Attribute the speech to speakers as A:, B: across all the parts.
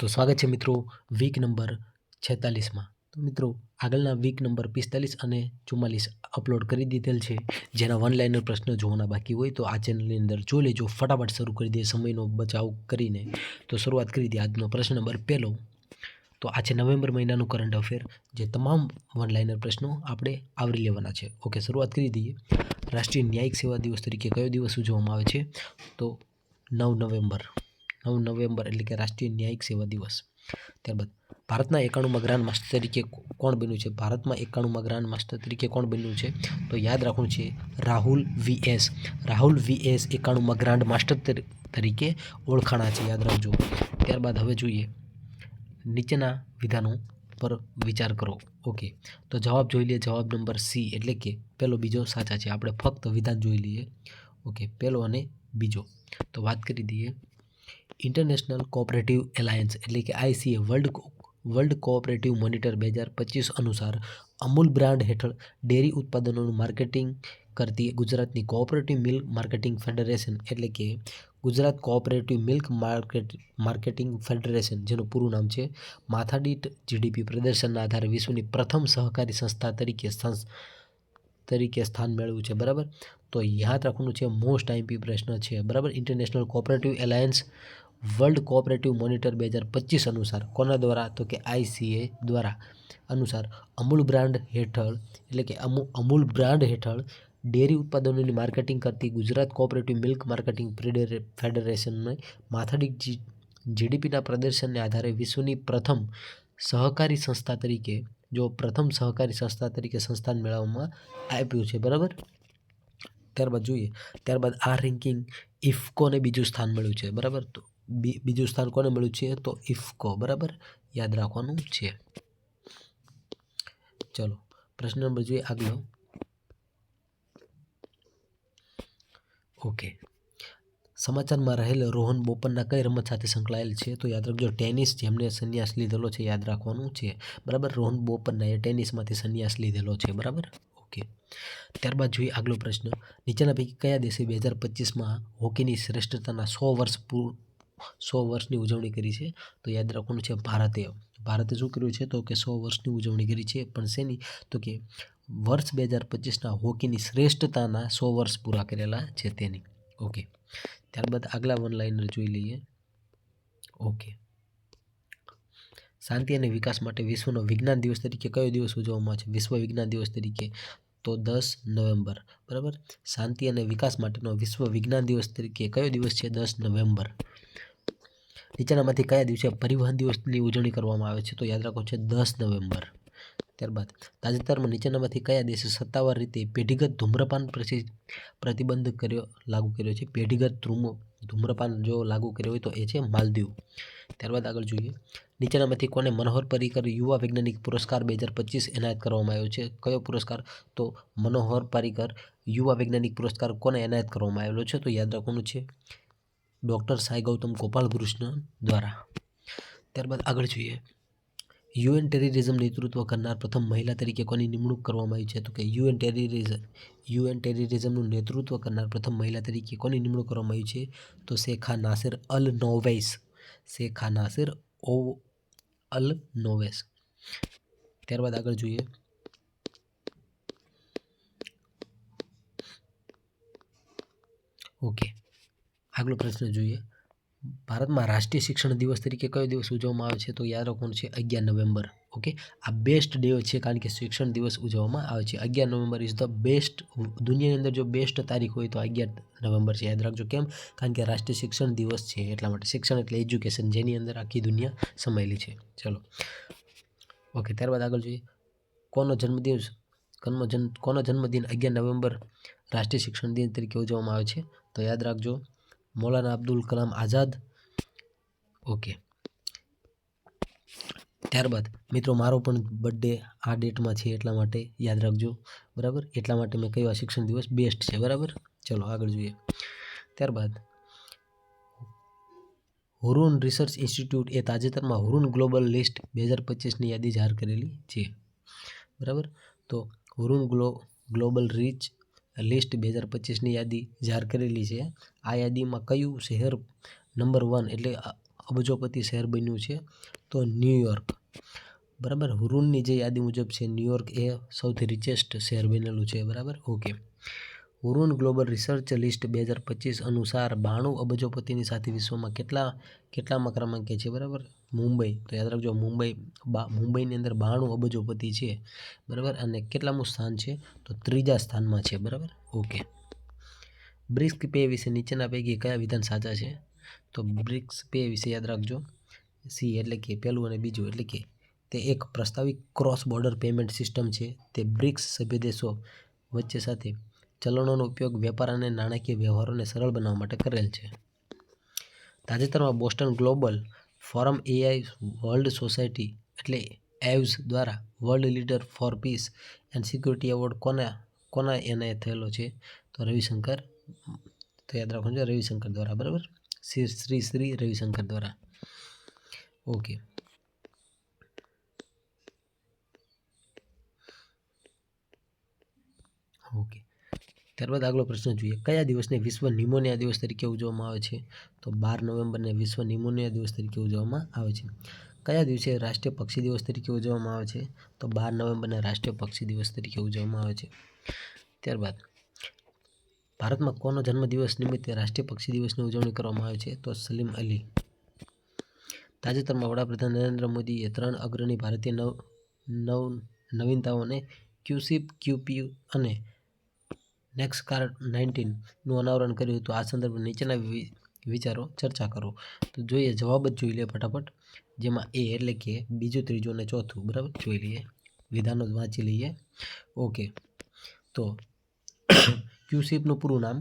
A: તો સ્વાગત છે મિત્રો વીક નંબર 46માં. તો મિત્રો આગળના વીક નંબર 45 અને 44 અપલોડ કરી દીધેલ છે, જેના વન લાઇનર પ્રશ્નો જોવાના બાકી હોય તો આ ચેનલની અંદર જોઈ લેજો. ફટાફટ શરૂ કરી દે સમયનો બચાવ કરીને. તો શરૂઆત કરી દે. આજનો પ્રશ્ન નંબર પહેલો. તો આ છે નવેમ્બર મહિનાનું કરંટ અફેર, જે તમામ વન લાઇનર પ્રશ્નો આપણે આવરી લેવાના છે. ઓકે, શરૂઆત કરી દઈએ. રાષ્ટ્રીય ન્યાયિક સેવા દિવસ તરીકે કયો દિવસ ઉજવવામાં આવે છે? તો 9 નવેમ્બર. 9 નવેમ્બર એટલે કે રાષ્ટ્રીય ન્યાયિક સેવા દિવસ. ત્યારબાદ ભારતના 91માં ગ્રાન્ડ માસ્ટર તરીકે કોણ બન્યું છે? ભારતમાં 91માં ગ્રાન્ડ માસ્ટર તરીકે કોણ બન્યું છે? તો યાદ રાખવું છે રાહુલ વીએસ. રાહુલ વીએસ 91માં ગ્રાન્ડ માસ્ટર તરીકે ઓળખાણા છે, યાદ રાખજો. ત્યારબાદ હવે જોઈએ નીચેના વિધાનો પર વિચાર કરો. ઓકે, તો જવાબ જોઈ લઈએ. જવાબ નંબર સી એટલે કે પહેલો બીજો સાચા છે. આપણે ફક્ત વિધાન જોઈ લઈએ. ઓકે, પહેલો અને બીજો. તો વાત કરી દઈએ. ઇન્ટરનેશનલ કોઓપરેટિવ એલાયન્સ એટલે કે આઈસીએ વર્લ્ડ કોઓપરેટિવ મોનિટર 2025 અનુસાર અમૂલ બ્રાન્ડ હેઠળ ડેરી ઉત્પાદનોનું માર્કેટિંગ કરતી ગુજરાતની કોઓપરેટિવ મિલ્ક માર્કેટિંગ ફેડરેશન એટલે કે Gujarat cooperative milk marketing federation, જેનું પૂરું નામ છે, માથાદીઠ જીડીપી પ્રદર્શનના આધારે વિશ્વની પ્રથમ સહકારી સંસ્થા તરીકે સ્થાન મેળવ્યું છે. બરાબર, તો યાદ રાખવાનું છે. મોસ્ટ આઈએમપી પ્રશ્ન છે. બરાબર, international cooperative alliance world cooperative monitor 2025 અનુસાર કોના દ્વારા? તો કે આઈસીએ દ્વારા. અનુસાર અમૂલ બ્રાન્ડ હેઠળ એટલે કે અમૂલ બ્રાન્ડ હેઠળ ડેરી ઉત્પાદનોની માર્કેટિંગ કરતી ગુજરાત કોઓપરેટિવ મિલ્ક માર્કેટિંગ ફેડરેશનને માથાદીઠ જીડીપીના પ્રદર્શનને આધારે વિશ્વની પ્રથમ સહકારી સંસ્થા તરીકે સંસ્થાન મેળવવામાં આપ્યું છે. બરાબર, ત્યારબાદ જોઈએ. ત્યારબાદ આ રેન્કિંગ ઇફકોને બીજું સ્થાન મળ્યું છે. બરાબર, તો બીજું સ્થાન કોને મળ્યું છે? તો ઇફકો. બરાબર, યાદ રાખવાનું છે. ચલો પ્રશ્ન નંબર જોઈએ આગળ. ઓકે, સમાચારમાં રહેલ રોહન બોપન્ના કઈ રમત સાથે સંકળાયેલ છે? તો યાદ રાખજો ટેનિસ, જેમને સંન્યાસ લીધેલો છે, યાદ રાખવાનું છે. બરાબર, રોહન બોપન્ના એ ટેનિસમાંથી સંન્યાસ લીધેલો છે. બરાબર, ઓકે. ત્યારબાદ જોઈએ આગલો પ્રશ્ન. નીચેના પૈકી કયા દેશે 2025માં હોકીની શ્રેષ્ઠતાના 100 વર્ષની ઉજવણી કરી છે? તો યાદ રાખવાનું છે ભારતે શું કર્યું છે? તો કે 100 વર્ષની ઉજવણી કરી છે. પણ શેની? તો કે વર્ષ 2025ના હોકીની શ્રેષ્ઠતાના 100 વર્ષ પૂરા કરેલા છે તેની. ઓકે, ત્યારબાદ આગલા વન લાઇનર જોઈ લઈએ. ઓકે, શાંતિ અને વિકાસ માટે વિશ્વનો વિજ્ઞાન દિવસ તરીકે કયો દિવસ ઉજવવામાં આવે છે? વિશ્વ વિજ્ઞાન દિવસ તરીકે તો 10 નવેમ્બર. બરાબર, શાંતિ અને વિકાસ માટેનો વિશ્વ વિજ્ઞાન દિવસ તરીકે કયો દિવસ છે? 10 નવેમ્બર. નીચેનામાંથી કયા દિવસે પરિવહન દિવસની ઉજવણી કરવામાં આવે છે? તો યાદ રાખો છે 10 નવેમ્બર. ત્યારબાદ તાજેતરમાં નીચેનામાંથી કયા દેશે સત્તાવાર રીતે પેઢીગત ધૂમ્રપાન પ્રતિબંધ લાગુ કર્યો છે? પેઢીગત ધૂમ્રપાન જો લાગુ કર્યો હોય તો એ છે માલદીવ. ત્યારબાદ આગળ જોઈએ. નીચેનામાંથી કોને મનોહર પારીકર યુવા વૈજ્ઞાનિક પુરસ્કાર 2025 એનાયત કરવામાં આવ્યો છે? કયો પુરસ્કાર? તો મનોહર પારીકર યુવા વૈજ્ઞાનિક પુરસ્કાર કોને એનાયત કરવામાં આવેલો છે? તો યાદ રાખવાનું છે ડૉક્ટર સાઈ ગૌતમ ગોપાલકૃષ્ણ દ્વારા. ત્યારબાદ આગળ જોઈએ. યુએન ટેરરિઝમ નેતૃત્વ કરનાર પ્રથમ મહિલા તરીકે કોની નિમણૂક કરવામાં આવી છે? તો કે યુએન ટેરરિઝમનું નેતૃત્વ કરનાર પ્રથમ મહિલા તરીકે કોની નિમણૂક કરવામાં આવી છે? તો શેખા નાસિર અલ નોવૈસ. શેખા નાસિર અલ નોવૈસ. ત્યારબાદ આગળ જોઈએ. ઓકે, આગલો પ્રશ્ન જોઈએ. ભારતમાં રાષ્ટ્રીય શિક્ષણ દિવસ તરીકે કયો દિવસ ઉજવવામાં આવે છે? તો યાદ રાખવાનું છે 11 નવેમ્બર. ઓકે, આ બેસ્ટ ડે છે, કારણ કે શિક્ષણ દિવસ ઉજવવામાં આવે છે. 11 નવેમ્બર ઇઝ ધ બેસ્ટ. દુનિયાની અંદર જો બેસ્ટ તારીખ હોય તો 11 નવેમ્બર છે. યાદ રાખજો. કેમ? કારણ કે રાષ્ટ્રીય શિક્ષણ દિવસ છે, એટલા માટે. શિક્ષણ એટલે એજ્યુકેશન, જેની અંદર આખી દુનિયા સમાયેલી છે. ચલો, ઓકે. ત્યારબાદ આગળ જોઈએ. કોનો જન્મદિન 11 નવેમ્બર રાષ્ટ્રીય શિક્ષણ દિન તરીકે ઉજવવામાં આવે છે? તો યાદ રાખજો મૌલાના અબ્દુલ કલામ આઝાદ. ઓકે, ત્યારબાદ મિત્રો મારો પણ બર્થડે આ ડેટમાં છે, એટલા માટે યાદ રાખજો. બરાબર, એટલા માટે મેં કહ્યું આ શિક્ષણ દિવસ બેસ્ટ છે. બરાબર, ચલો આગળ જોઈએ. ત્યારબાદ હુરુન રિસર્ચ ઇન્સ્ટિટ્યૂટ એ તાજેતરમાં હુરુન ગ્લોબલ લિસ્ટ 2025ની યાદી જાહેર કરેલી છે. બરાબર, તો હુરુન ગ્લોબલ લિસ્ટ 2025ની યાદી જાહેર કરેલી છે. આ યાદીમાં કયું શહેર નંબર 1 એટલે અબજોપતિ શહેર બન્યું છે? તો ન્યૂયોર્ક. બરાબર. હુરુનની જે યાદી મુજબ છે ન્યૂયોર્ક એ સૌથી રિચેસ્ટ શહેર બનેલું છે. બરાબર. ઓકે. હુરુન ગ્લોબલ રિસર્ચ લિસ્ટ 2025 અનુસાર 92 અબજોપતિની સાથે વિશ્વમાં કેટલામાં ક્રમાંકે છે? બરાબર. મુંબઈ. તો યાદ રાખજો, મુંબઈની અંદર 92 અબજોપતિ છે. બરાબર. અને કેટલામું સ્થાન છે? તો 3જા સ્થાનમાં છે. બરાબર. ઓકે. બ્રિક્સ પે વિશે નીચેના પૈકી કયા વિધાન સાચા છે? તો બ્રિક્સ પે વિશે યાદ રાખજો, સી એટલે કે પહેલું અને બીજું, એટલે કે તે એક પ્રસ્તાવિત ક્રોસ બોર્ડર પેમેન્ટ સિસ્ટમ છે. તે બ્રિક્સ સભ્ય દેશો વચ્ચે સાથે ચલણોનો ઉપયોગ વેપાર અને નાણાકીય વ્યવહારોને સરળ બનાવવા માટે કરેલ છે. તાજેતરમાં Boston Global Forum AI World Society એટલે એવ્સ દ્વારા World Leader for Peace and Security Award કોના એનાયત થયેલો છે? તો રવિશંકર. તો યાદ રાખવાનું છે રવિશંકર દ્વારા. બરાબર. શ્રી રવિશંકર દ્વારા. ઓકે. ઓકે. ત્યારબાદ આગલો પ્રશ્ન જોઈએ. કયા દિવસને વિશ્વ નિમોનિયા દિવસ તરીકે ઉજવવામાં આવે છે? તો 12 નવેમ્બરને વિશ્વ નિમોનિયા દિવસ તરીકે ઉજવવામાં આવે છે. કયા દિવસે રાષ્ટ્રીય પક્ષી દિવસ તરીકે ઉજવવામાં આવે છે? તો 12 નવેમ્બરને રાષ્ટ્રીય પક્ષી દિવસ તરીકે ઉજવવામાં આવે છે. ત્યારબાદ ભારતમાં કોનો જન્મદિવસ નિમિત્તે રાષ્ટ્રીય પક્ષી દિવસની ઉજવણી કરવામાં આવે છે? તો સલીમ અલી. તાજેતરમાં વડાપ્રધાન નરેન્દ્ર મોદીએ 3 અગ્રણી ભારતીય નવીનતાઓને ક્યુશિપ, ક્યુપીયુ અને નેક્સકાર્ડ 19 નું અનાવરણ કર્યું હતું. આ સંદર્ભે નીચેના વિચારો ચર્ચા કરો. તો જોઈએ, જવાબ જ જોઈ લઈએ ફટાફટ. જેમાં એ એટલે કે બીજું, ત્રીજું અને ચોથું. બરાબર. જોઈ લઈએ, વિધાનો વાંચી લઈએ. ઓકે. તો ક્યુશિપનું પૂરું નામ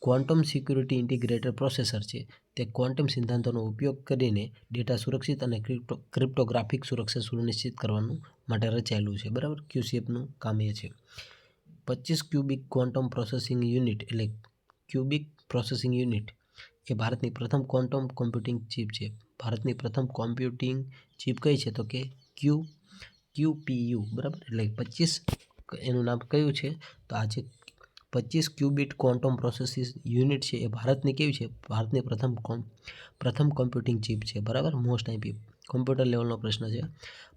A: ક્વોન્ટમ સિક્યુરિટી ઇન્ટિગ્રેટેડ પ્રોસેસર છે. તે ક્વોન્ટમ સિદ્ધાંતોનો ઉપયોગ કરીને ડેટા સુરક્ષિત અને ક્રિપ્ટોગ્રાફિક સુરક્ષા સુનિશ્ચિત કરવાનું માટે રચાયેલું છે. બરાબર. ક્યુશિપનું કામ એ છે. 25 ક્યુબિક ક્વોન્ટમ પ્રોસેસિંગ યુનિટ એટલે ક્યુબિક પ્રોસેસિંગ યુનિટ એ ભારતની પ્રથમ ક્વોન્ટમ કોમ્પ્યુટિંગ ચિપ છે. ભારતની પ્રથમ કોમ્પ્યુટિંગ ચિપ કઈ છે? તો કે ક્યુપીયુ. બરાબર. એટલે 25, એનું નામ કયું છે? તો આ છે 25 ક્યુબિટ ક્વોન્ટમ પ્રોસેસિંગ યુનિટ છે. એ ભારતની કેવી છે? ભારતની પ્રથમ કોમ્પ્યુટિંગ ચિપ છે. બરાબર. મોસ્ટ આઈપી કોમ્પ્યુટર લેવલનો પ્રશ્ન છે.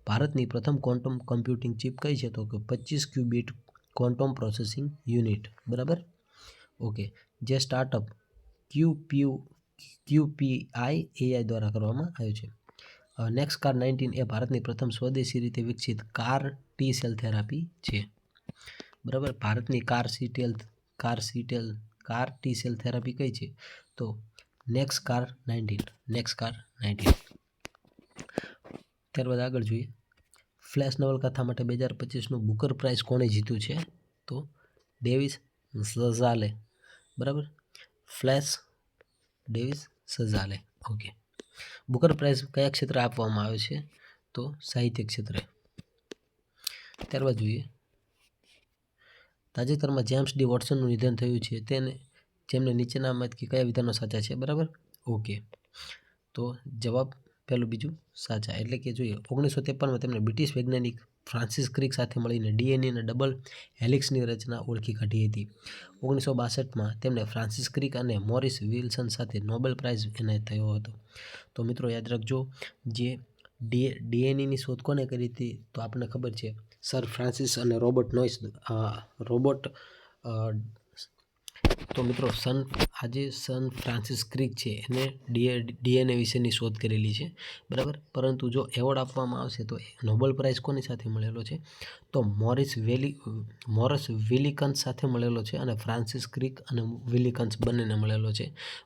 A: ભારતની પ્રથમ ક્વોન્ટમ કોમ્પ્યુટિંગ ચિપ કઈ છે? તો કે 25 ક્યુબિટ ક્વોન્ટમ પ્રોસેસિંગ યુનિટ. બરાબર. ઓકે. જે સ્ટાર્ટઅપ ક્યુપીઆઈ એઆઈ દ્વારા કરવામાં આવ્યું છે. નેક્સકાર્ડ 19 એ ભારતની પ્રથમ સ્વદેશી રીતે વિકસિત કાર ટી સેલ થેરાપી છે. બરાબર. ભારતની કાર ટી સેલ થેરાપી કઈ છે? તો નેક્સકાર્ડ 19. ત્યારબાદ આગળ જોઈએ. ફ્લેશ નવલકથા માટે 2025નું બુકર પ્રાઇઝ કોણે જીત્યું છે? તો ડેવિસ સઝાલે. બરાબર. Flesh Davis Szalay. Okay. Booker Prize કયા ક્ષેત્રે આપવામાં આવે છે? તો સાહિત્ય ક્ષેત્રે. ત્યારબાદ જોઈએ, તાજેતરમાં જેમ્સ ડી વોટસનનું નિધન થયું છે. જેમને નીચેનામાંથી કયા વિધાનો સાચા છે? બરાબર. ઓકે. તો જવાબ પહેલું, બીજું સાચા. એટલે કે જોઈએ, 1953માં તેમણે બ્રિટિશ વૈજ્ઞાનિક ફ્રાન્સિસ ક્રિક સાથે મળીને ડીએનએના ડબલ હેલિક્સની રચના ઓળખી કાઢી હતી. 1962માં તેમને ફ્રાન્સિસ ક્રિક અને મોરિસ વિલ્સન સાથે નોબેલ પ્રાઇઝ એનાયત થયો હતો. તો મિત્રો યાદ રાખજો, જે ડીએનએની શોધ કોને કરી હતી? તો આપણને ખબર છે, સર ફ્રાન્સિસ અને રોબર્ટ નોઇસ. તો મિત્રો સન ફ્રાન્સિસ ક્રિક છે એને ડીએનએ વિશેની શોધ કરેલી છે. બરાબર. પરંતુ જો એવોર્ડ આપવામાં આવશે તો નોબેલ પ્રાઇઝ કોની સાથે મળેલો છે? તો મોરસ વિલિકન્સ સાથે મળેલો છે. અને ફ્રાન્સિસ ક્રિક અને વિલિકન્સ બંનેને મળેલો છે.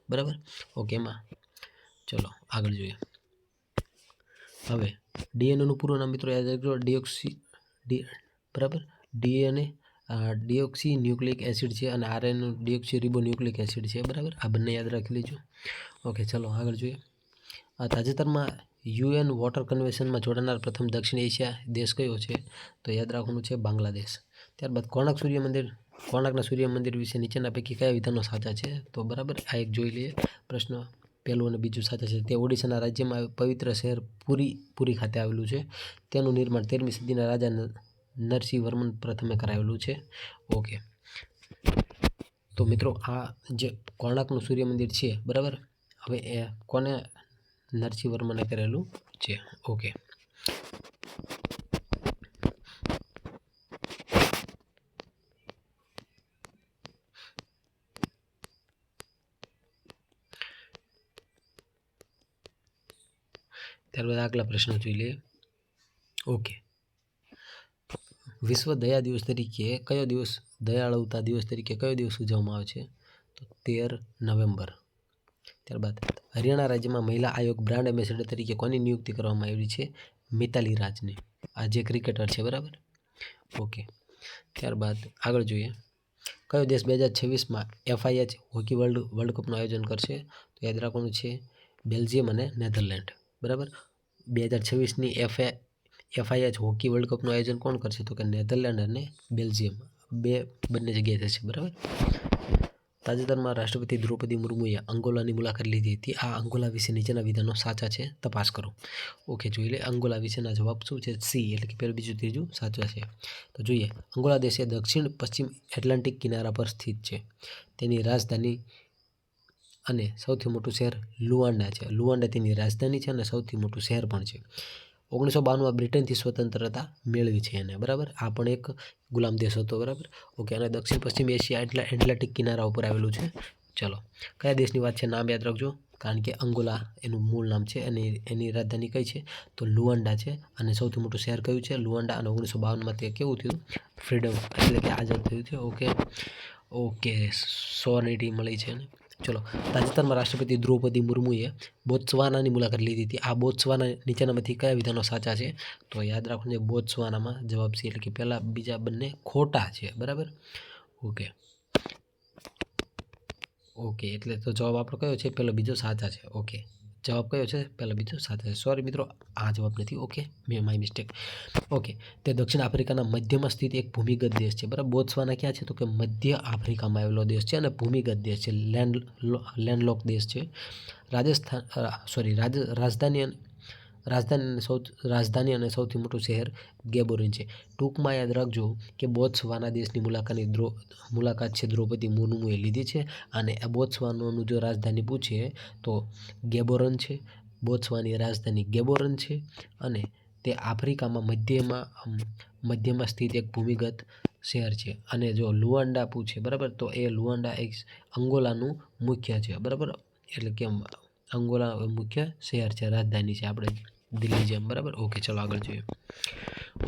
A: બરાબર. ઓકે. એમાં ચલો આગળ જોઈએ. હવે ડીએનએનું પૂરું નામ મિત્રો યાદ રાખજો, બરાબર. ડીએનએ ડીઓક્સી ન્યુક્લિક એસિડ છે અને આરએનએ ડીઓક્સી રિબો ન્યુક્લિક એસિડ છે. બરાબર. આ બંને યાદ રાખી લેજો. ઓકે. ચલો આગળ જોઈએ. આ તાજેતરમાં યુએન વોટર કન્વેન્શનમાં જોડાનાર પ્રથમ દક્ષિણ એશિયા દેશ કયો છે? તો યાદ રાખવાનું છે બાંગ્લાદેશ. ત્યારબાદ કોણાર્કના સૂર્ય મંદિર વિશે નીચેના પૈકી કયા વિધાનો સાચા છે? તો બરાબર, આ એક જોઈ લઈએ પ્રશ્ન. પહેલું અને બીજું સાચા છે. તે ઓડિશાના રાજ્યમાં પવિત્ર શહેર પુરી ખાતે આવેલું છે. તેનું નિર્માણ 13મી સદીના રાજા નરસિંહ વર્મન પ્રથમે કરાવેલું છે. ઓકે. તો મિત્રો આ જે કોણાર્કનું સૂર્ય મંદિર છે, બરાબર, હવે એ કોને નરસિંહ વર્માને કરેલું છે. ઓકે. ત્યારબાદ આગલા પ્રશ્ન જોઈ લઈએ. ઓકે. વિશ્વ દયા દિવસ તરીકે કયો દિવસ, દયાળુતા દિવસ તરીકે કયો દિવસ ઉજવવામાં આવે છે? તો 13 નવેમ્બર. ત્યારબાદ હરિયાણા રાજ્યમાં મહિલા આયોગ બ્રાન્ડ એમ્બેસેડર તરીકે કોની નિયુક્તિ કરવામાં આવી છે? મિતાલી રાજની. આ જે ક્રિકેટર છે, બરાબર. ઓકે. ત્યારબાદ આગળ જોઈએ. કયો દેશ 2026માં FIH હોકી વર્લ્ડ કપનું આયોજન કરશે? તો યાદ રાખવાનું છે બેલ્જિયમ અને નેધરલેન્ડ, બરાબર. 2026ની FIH હોકી વર્લ્ડ કપનું આયોજન કોણ કરશે? તો કે નેધરલેન્ડ અને બેલ્જિયમ, બંને જગ્યાએ થશે, બરાબર. તાજેતરમાં રાષ્ટ્રપતિ દ્રૌપદી મુર્મુએ અંગોલાની મુલાકાત લીધી હતી. આ અંગોલા વિશે નીચેના વિધાનો સાચા છે, તપાસ કરો. ઓકે, જોઈ લે. અંગોલા વિશેના જવાબ શું છે? સી, એટલે કે પહેલું, બીજું, ત્રીજું સાચા છે. તો જોઈએ. અંગોલા દેશ એ દક્ષિણ પશ્ચિમ એટલાન્ટિક કિનારા પર સ્થિત છે. તેની રાજધાની અને સૌથી મોટું શહેર લુઆન્ડા છે. લુઆન્ડા તેની રાજધાની છે અને સૌથી મોટું શહેર પણ છે. 1992માં બ્રિટનથી સ્વતંત્રતા મેળવી છે એને, બરાબર. આ પણ એક ગુલામ દેશ હતો, બરાબર. ઓકે. અને દક્ષિણ પશ્ચિમ એશિયા એટલાન્ટિક કિનારા ઉપર આવેલું છે. ચલો, કયા દેશની વાત છે? નામ યાદ રાખજો, કારણ કે અંગોલા એનું મૂળ નામ છે અને એની રાજધાની કઈ છે? તો લુઆન્ડા છે. અને સૌથી મોટું શહેર કયું છે? લુઆન્ડા. અને 1952માં તે કેવું થયું? ફ્રીડમ, એટલે કે આઝાદ થયું છે. ઓકે, સોવર્નિટી મળી છે. ચલો, તાજેતરમાં રાષ્ટ્રપતિ દ્રૌપદી મુર્મુએ બોત્સવાનાની મુલાકાત લીધી હતી. આ બોત્સવાના નીચેનામાંથી કયા વિધાનો સાચા છે? તો યાદ રાખવું છે બોત્સવાનામાં જવાબ છે, એટલે કે પહેલા બીજા બંને ખોટા છે, બરાબર. ઓકે, એટલે તો જવાબ આપણો કયો છે? પહેલો, બીજો સાચા છે. ઓકે, જવાબ કયો છે? પહેલો, બીજો સાચા છે. સોરી મિત્રો, આ જવાબ નથી. Okay, my mistake. ઓકે. તે દક્ષિણ આફ્રિકાના મધ્યમાં સ્થિત એક ભૂમિગત દેશ છે, બરાબર. બોત્સવાના ક્યાં છે? તો કે મધ્ય આફ્રિકામાં આવેલો દેશ છે અને ભૂમિગત દેશ છે, લેન્ડલોક દેશ છે. રાજધાની અને સૌથી મોટું શહેર ગેબોરિન છે. ટૂંકમાં યાદ રાખજો કે બોત્સવાના દેશની મુલાકાત છે દ્રૌપદી મુર્મુએ લીધી છે. અને આ બોત્સવાનાનું જો રાજધાની પૂછે તો ગેબોરન છે. બોત્સવાની રાજધાની ગેબોરન છે અને તે આફ્રિકામાં મધ્યમાં સ્થિત એક ભૂમિગત શહેર છે. અને જો લુઆન્ડા પૂછે, બરાબર, તો એ લુઆન્ડા એક અંગોલાનું મુખ્ય છે, બરાબર. એટલે કે અંગોલા મુખ્ય શહેર છે, રાજધાની છે, આપણે દિલ્હી જેમ, બરાબર. ઓકે, ચલો આગળ જોઈએ.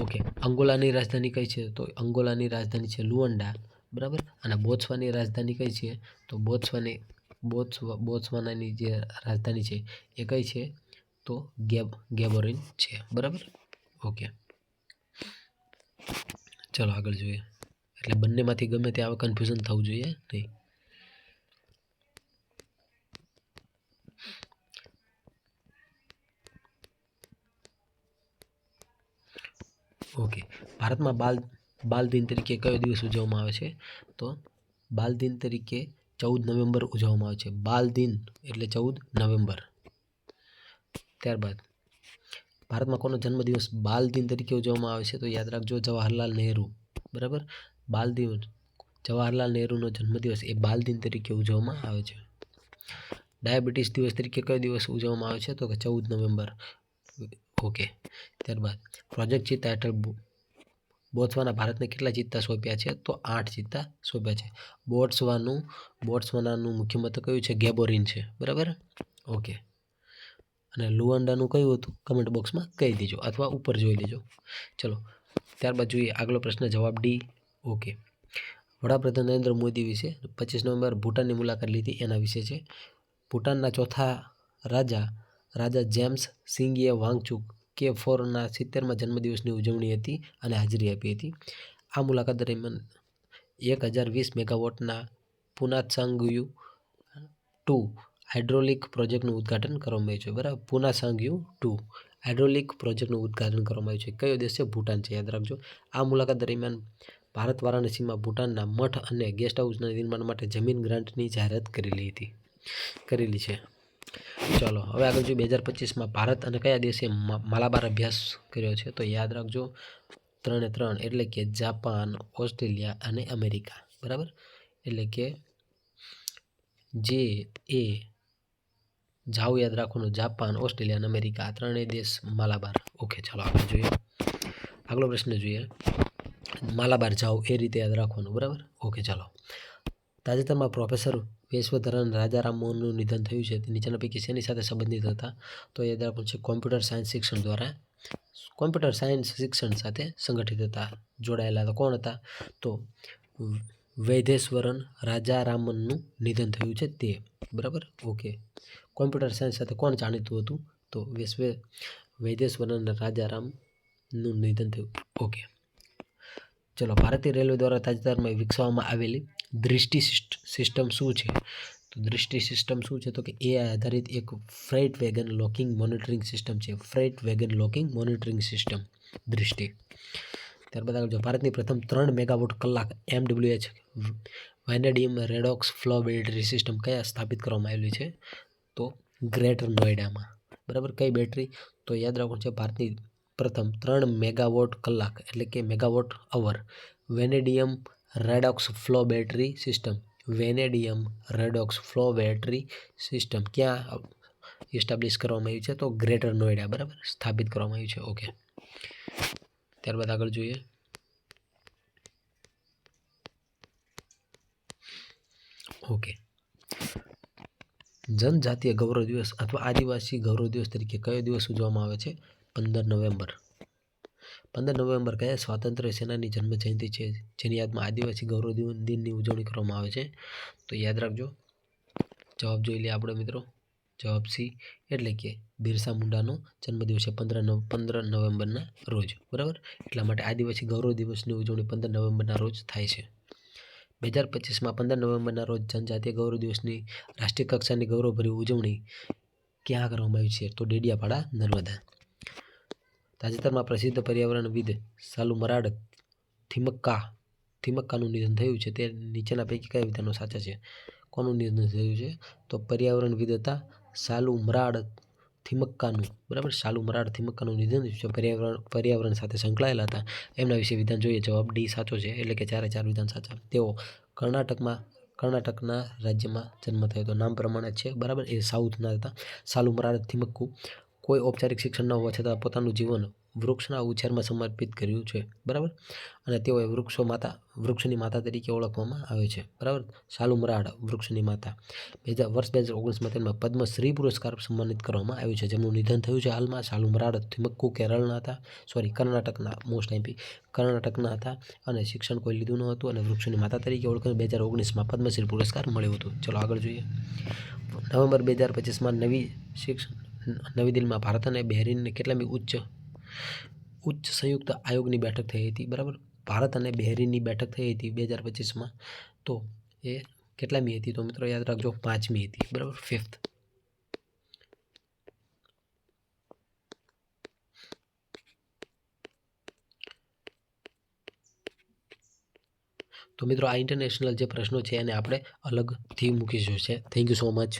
A: ઓકે, અંગોલાની રાજધાની કઈ છે? તો અંગોલાની રાજધાની છે લુઆન્ડા, બરાબર. અને બોત્સવાની રાજધાની કઈ છે? તો બોત્સવાનાની જે રાજધાની છે એ કઈ છે? તો ગેબોરિન છે, બરાબર. ઓકે, ચલો આગળ જોઈએ. એટલે બંનેમાંથી ગમે તે આવે, કન્ફ્યુઝન થવું જોઈએ નહીં. ઓકે, ભારતમાં બાલ દિન તરીકે કયો દિવસ ઉજવવામાં આવે છે? તો બાલ દિન તરીકે 14 નવેમ્બર ઉજવવામાં આવે છે. બાલ દિન એટલે 14 નવેમ્બર. ત્યારબાદ ભારતમાં કોનો જન્મદિવસ બાલ દિન તરીકે ઉજવવામાં આવે છે? તો યાદ રાખજો, જવાહરલાલ નહેરુ, બરાબર. જવાહરલાલ નહેરુનો જન્મદિવસ એ બાલ દિન તરીકે ઉજવવામાં આવે છે. ડાયાબિટીસ દિવસ તરીકે કયો દિવસ ઉજવવામાં આવે છે? તો કે 14 નવેમ્બર. ઓકે. ત્યારબાદ પ્રોજેક્ટ ચિત્તા હેઠળ બોત્સવાના ભારતને કેટલા ચિત્તા સોંપ્યા છે? તો 8 ચિત્તા સોંપ્યા છે. બોત્સવાનાનું મુખ્ય મથક કયું છે? ગેબોરિન છે, બરાબર. ઓકે. અને લુઆન્ડાનું કયું હતું? કમેન્ટ બોક્સમાં કહી દેજો અથવા ઉપર જોઈ લેજો. ચલો, ત્યારબાદ જોઈએ આગલો પ્રશ્ન, જવાબ ડી. ઓકે. વડાપ્રધાન નરેન્દ્ર મોદી વિશે 25 નવેમ્બર ભૂટાનની મુલાકાત લીધી, એના વિશે છે. ભૂટાનના ચોથા રાજા જેમ્સ સિંઘીએ વાંગચુક કે4ના 70મા જન્મદિવસની ઉજવણી હતી અને હાજરી આપી હતી. આ મુલાકાત દરમિયાન 1020 મેગાવોટના પુનાસાંગયુ 2 હાઇડ્રોલિક પ્રોજેક્ટનું ઉદ્ઘાટન કરવામાં આવ્યું છે, બરાબર. પુનાસાંગયુ 2 હાઇડ્રોલિક પ્રોજેક્ટનું ઉદ્ઘાટન કરવામાં આવ્યું છે. કયો દેશ છે? ભૂટાન છે, યાદ રાખજો. આ મુલાકાત દરમિયાન ભારત વારાણસીમાં ભૂટાનના મઠ અને ગેસ્ટ હાઉસના નિર્માણ માટે જમીન ગ્રાન્ટની જાહેરાત કરેલી છે. ચલો, હવે આગળ જોઈએ. 2025માં ભારત અને કયા દેશે માલાબાર અભ્યાસ કર્યો છે? તો યાદ રાખજો 3 એટલે કે જાપાન, ઓસ્ટ્રેલિયા અને અમેરિકા, બરાબર. એટલે કે જાવ યાદ રાખવાનું, જાપાન, ઓસ્ટ્રેલિયા અને અમેરિકા આ ત્રણેય દેશ માલાબાર. ઓકે, ચાલો આગળ જોઈએ. આગલો પ્રશ્ન જોઈએ. માલાબાર જાવ એ રીતે યાદ રાખવાનું, બરાબર. ઓકે, ચાલો. તાજેતરમાં પ્રોફેસર વિશ્વધરન રાજારામમોહનનું નિધન થયું છે. નીચેના પૈકી શેની સાથે સંબંધિત હતા? તો યાદ રાખવાનું છે કોમ્પ્યુટર સાયન્સ શિક્ષણ દ્વારા. કોમ્પ્યુટર સાયન્સ શિક્ષણ સાથે સંગઠિત હતા, જોડાયેલા હતા. કોણ હતા? તો વૈદેશ્વરન રાજારામનનું નિધન થયું છે તે, બરાબર. ઓકે, કોમ્પ્યુટર સાયન્સ સાથે કોણ જાણીતું હતું? તો વૈદેશ્વરન રાજારામનું નિધન થયું. ઓકે, ચલો. ભારતીય રેલવે દ્વારા તાજેતરમાં વિકસાવવામાં આવેલી દૃષ્ટિ સિસ્ટમ શું છે? તો દૃષ્ટિ સિસ્ટમ શું છે? તો કે એ આધારિત એક freight wagon locking monitoring system છે. Freight wagon locking monitoring system Drishti. ત્યારબાદ આગળ જો. ભારતની પ્રથમ 3 મેગાવોટ કલાક MWH vanadium redox flow battery system કયા સ્થાપિત કરવામાં આવેલી છે? તો ગ્રેટર નોઈડામાં, બરાબર. કઈ બેટરી? તો યાદ રાખવાનું છે ભારતની પ્રથમ 3 મેગાવોટ કલાક એટલે કે megawatt hour vanadium redox flow battery system. Vanadium redox flow battery system ક્યાં એસ્ટાબ્લિશ કરવામાં આવી છે? તો ગ્રેટર નોઈડા, બરાબર, સ્થાપિત કરવામાં આવી છે. ઓકે, ત્યારબાદ આગળ જોઈએ. ઓકે, જનજાતીય ગૌરવ દિવસ અથવા આદિવાસી ગૌરવ દિવસ તરીકે કયો દિવસ ઉજવવામાં આવે છે? 15 નવેમ્બર. 15 નવેમ્બર કયા સ્વાતંત્ર્ય સેનાની જન્મ જયંતિ છે જેની યાદમાં આદિવાસી ગૌરવ દિનની ઉજવણી કરવામાં આવે છે? તો યાદ રાખજો, જવાબ જોઈ લઈએ આપણે મિત્રો. જવાબ સી એટલે કે બિરસા મુંડાનો જન્મદિવસ છે 15 નવેમ્બરના રોજ, બરાબર. એટલા માટે આદિવાસી ગૌરવ દિવસની ઉજવણી 15 નવેમ્બરના રોજ થાય છે. 2025માં 15 નવેમ્બરના રોજ જનજાતીય ગૌરવ દિવસની રાષ્ટ્રીય કક્ષાની ગૌરવભરી ઉજવણી ક્યાં કરવામાં આવી છે? તો ડેડિયાપાડા, નર્મદા. તાજેતરમાં પ્રસિદ્ધ પર્યાવરણવિદ સાલુમરાડ થિમક્કાનું નિધન થયું છે. તે નીચેના પૈકી કયા વિધાનો સાચા છે? કોનું નિધન થયું છે? તો પર્યાવરણવિદ હતા સાલુમરાડ થિમક્કાનું, બરાબર. સાલુમરાડ થિમક્કાનું નિધન થયું છે. પર્યાવરણ સાથે સંકળાયેલા હતા. એમના વિશે વિધાન જોઈએ. જવાબ ડી સાચો છે, એટલે કે 4 વિધાન સાચા. તેઓ કર્ણાટકના રાજ્યમાં જન્મ થયો હતો. નામ પ્રમાણે છે, બરાબર. એ સાઉથના હતા. સાલુમરાડ થિમક્કુ કોઈ ઔપચારિક શિક્ષણ ન હોવા છતાં પોતાનું જીવન વૃક્ષના ઉછેરમાં સમર્પિત કર્યું છે, બરાબર. અને તેઓએ વૃક્ષની માતા તરીકે ઓળખવામાં આવે છે, બરાબર. સાલુમરાડ વૃક્ષની માતા. વર્ષ 2019માં તેમને પદ્મશ્રી પુરસ્કાર સન્માનિત કરવામાં આવ્યું છે. જેમનું નિધન થયું છે હાલમાં. સાલુમરાડ થિમક્કુ કેરળના હતા, કર્ણાટકના, મોસ્ટ આઈપી કર્ણાટકના હતા અને શિક્ષણ કોઈ લીધું ન હતું અને વૃક્ષની માતા તરીકે ઓળખાય. 2019માં પદ્મશ્રી પુરસ્કાર મળ્યો હતો. ચલો આગળ જોઈએ. નવેમ્બર 2025માં નવી દિલ્હીમાં ભારત અને બહેરીનની કેટલામી ઉચ્ચ સંયુક્ત આયોગની બેઠક થઈ હતી, બરાબર. ભારત અને બહેરીનની બેઠક થઈ હતી 2025માં. તો એ કેટલામી હતી? તો મિત્રો યાદ રાખજો, 5મી હતી, બરાબર, 5th. તો મિત્રો આ ઇન્ટરનેશનલ જે પ્રશ્નો છે એને આપણે અલગથી મૂકીશું છે. Thank you so much.